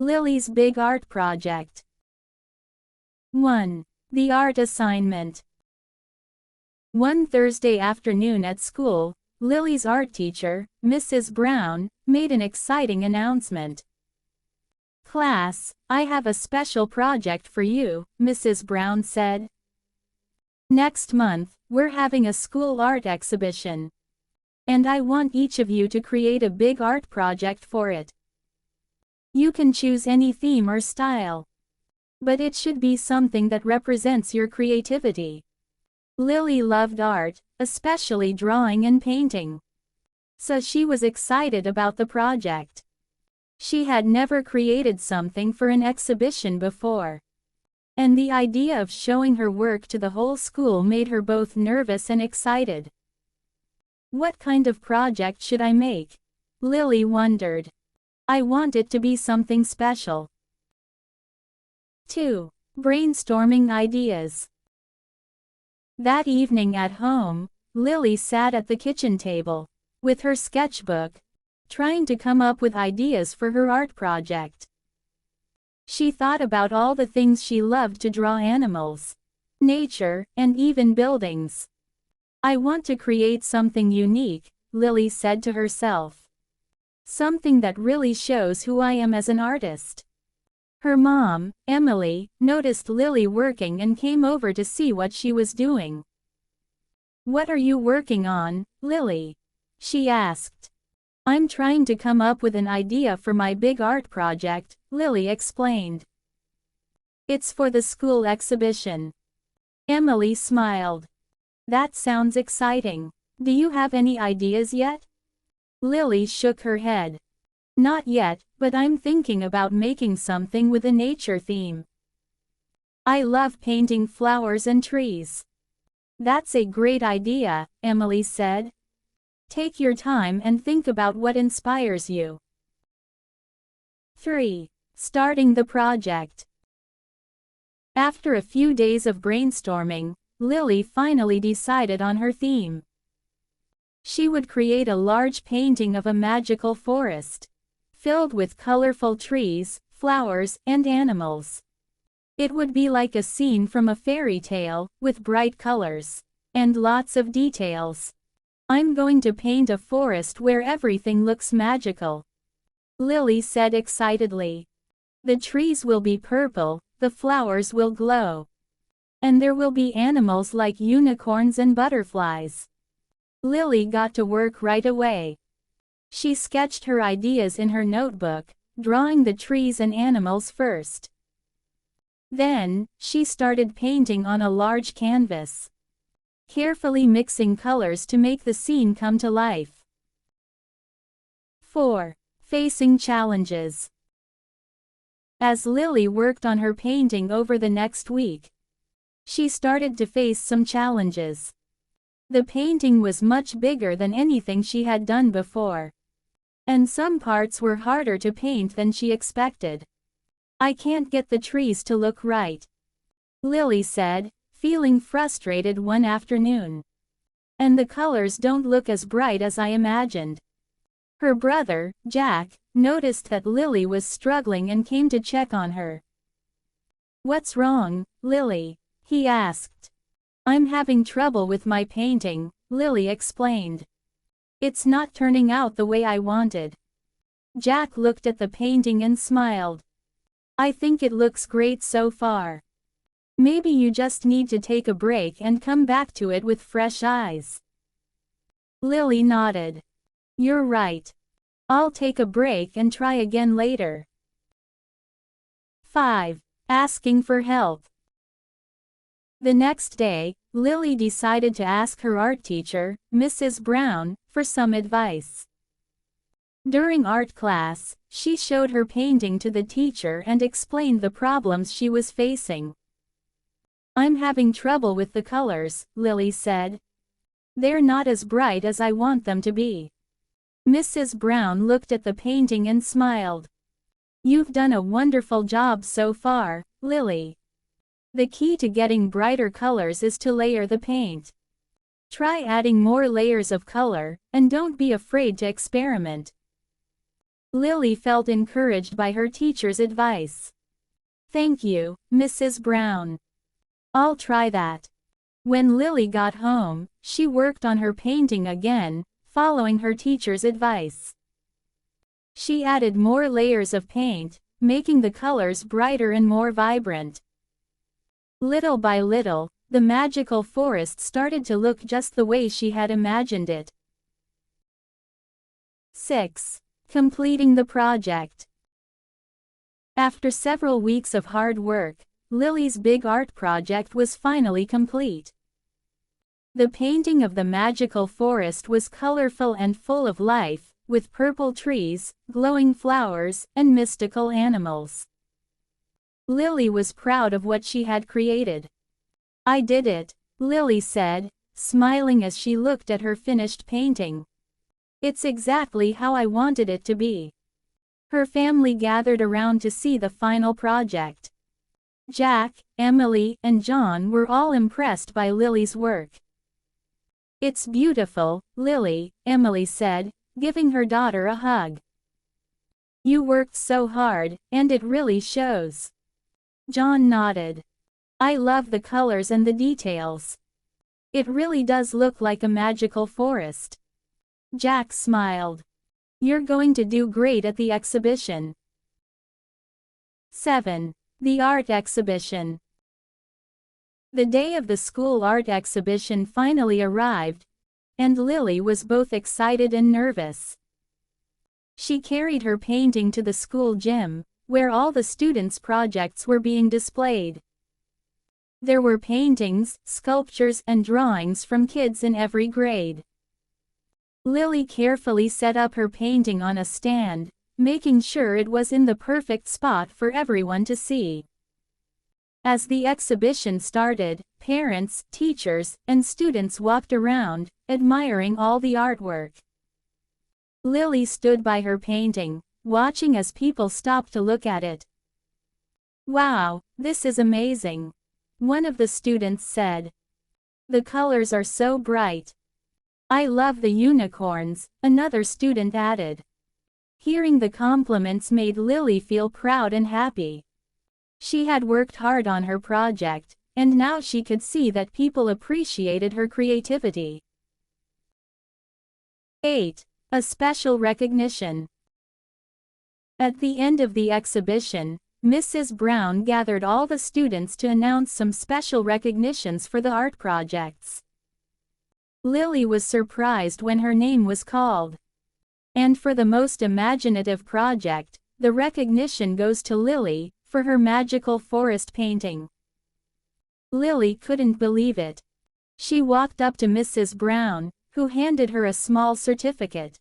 Lily's big art project. 1. The art assignment. One Thursday afternoon at school, Lily's art teacher, Mrs. Brown, made an exciting announcement. "Class, I have a special project for you," Mrs. Brown said. "Next month, we're having a school art exhibition. And I want each of you to create a big art project for it. You can choose any theme or style. But it should be something that represents your creativity." Lily loved art, especially drawing and painting. So she was excited about the project. She had never created something for an exhibition before. And the idea of showing her work to the whole school made her both nervous and excited. "What kind of project should I make?" Lily wondered. "I want it to be something special." 2. Brainstorming ideas. That evening at home, Lily sat at the kitchen table, with her sketchbook, trying to come up with ideas for her art project. She thought about all the things she loved to draw: animals, nature, and even buildings. "I want to create something unique," Lily said to herself. "Something that really shows who I am as an artist." Her mom, Emily, noticed Lily working and came over to see what she was doing. "What are you working on, Lily?" she asked. "I'm trying to come up with an idea for my big art project," Lily explained. "It's for the school exhibition." Emily smiled. "That sounds exciting. Do you have any ideas yet?" Lily shook her head. "Not yet, but I'm thinking about making something with a nature theme. I love painting flowers and trees." "That's a great idea," Emily said. "Take your time and think about what inspires you." 3. Starting the project. After a few days of brainstorming, Lily finally decided on her theme. She would create a large painting of a magical forest, filled with colorful trees, flowers, and animals. It would be like a scene from a fairy tale, with bright colors and lots of details. "I'm going to paint a forest where everything looks magical," Lily said excitedly. "The trees will be purple, the flowers will glow. And there will be animals like unicorns and butterflies." Lily got to work right away. She sketched her ideas in her notebook, drawing the trees and animals first. Then, she started painting on a large canvas, carefully mixing colors to make the scene come to life. 4. Facing challenges. As Lily worked on her painting over the next week, she started to face some challenges. The painting was much bigger than anything she had done before. And some parts were harder to paint than she expected. "I can't get the trees to look right," Lily said, feeling frustrated one afternoon. "And the colors don't look as bright as I imagined." Her brother, Jack, noticed that Lily was struggling and came to check on her. "What's wrong, Lily?" he asked. "I'm having trouble with my painting," Lily explained. "It's not turning out the way I wanted." Jack looked at the painting and smiled. "I think it looks great so far. Maybe you just need to take a break and come back to it with fresh eyes." Lily nodded. "You're right. I'll take a break and try again later." 5. Asking for help. The next day, Lily decided to ask her art teacher, Mrs. Brown, for some advice. During art class, she showed her painting to the teacher and explained the problems she was facing. "I'm having trouble with the colors," Lily said. "They're not as bright as I want them to be." Mrs. Brown looked at the painting and smiled. "You've done a wonderful job so far, Lily. The key to getting brighter colors is to layer the paint. Try adding more layers of color, and don't be afraid to experiment." Lily felt encouraged by her teacher's advice. "Thank you, Mrs. Brown. I'll try that." When Lily got home, she worked on her painting again, following her teacher's advice. She added more layers of paint, making the colors brighter and more vibrant. Little by little, the magical forest started to look just the way she had imagined it. 6. Completing the project. After several weeks of hard work, Lily's big art project was finally complete. The painting of the magical forest was colorful and full of life, with purple trees, glowing flowers, and mystical animals. Lily was proud of what she had created. "I did it," Lily said, smiling as she looked at her finished painting. "It's exactly how I wanted it to be." Her family gathered around to see the final project. Jack, Emily, and John were all impressed by Lily's work. "It's beautiful, Lily," Emily said, giving her daughter a hug. "You worked so hard, and it really shows." John nodded. "I love the colors and the details. It really does look like a magical forest." Jack smiled. "You're going to do great at the exhibition." 7. The art exhibition. The day of the school art exhibition finally arrived, and Lily was both excited and nervous. She carried her painting to the school gym, where all the students' projects were being displayed. There were paintings, sculptures, and drawings from kids in every grade. Lily carefully set up her painting on a stand, making sure it was in the perfect spot for everyone to see. As the exhibition started, parents, teachers, and students walked around, admiring all the artwork. Lily stood by her painting, watching as people stopped to look at it. "Wow, this is amazing," one of the students said. "The colors are so bright." "I love the unicorns," another student added. Hearing the compliments made Lily feel proud and happy. She had worked hard on her project, and now she could see that people appreciated her creativity. 8. A special recognition. At the end of the exhibition, Mrs. Brown gathered all the students to announce some special recognitions for the art projects. Lily was surprised when her name was called. And for the most imaginative project, the recognition goes to Lily, for her magical forest painting. Lily couldn't believe it. She walked up to Mrs. Brown, who handed her a small certificate.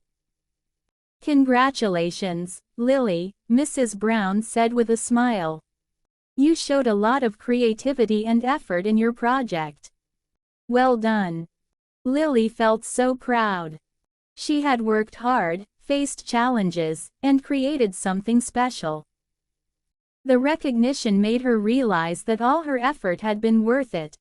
"Congratulations, Lily," Mrs. Brown said with a smile. "You showed a lot of creativity and effort in your project. Well done." Lily felt so proud. She had worked hard, faced challenges, and created something special. The recognition made her realize that all her effort had been worth it.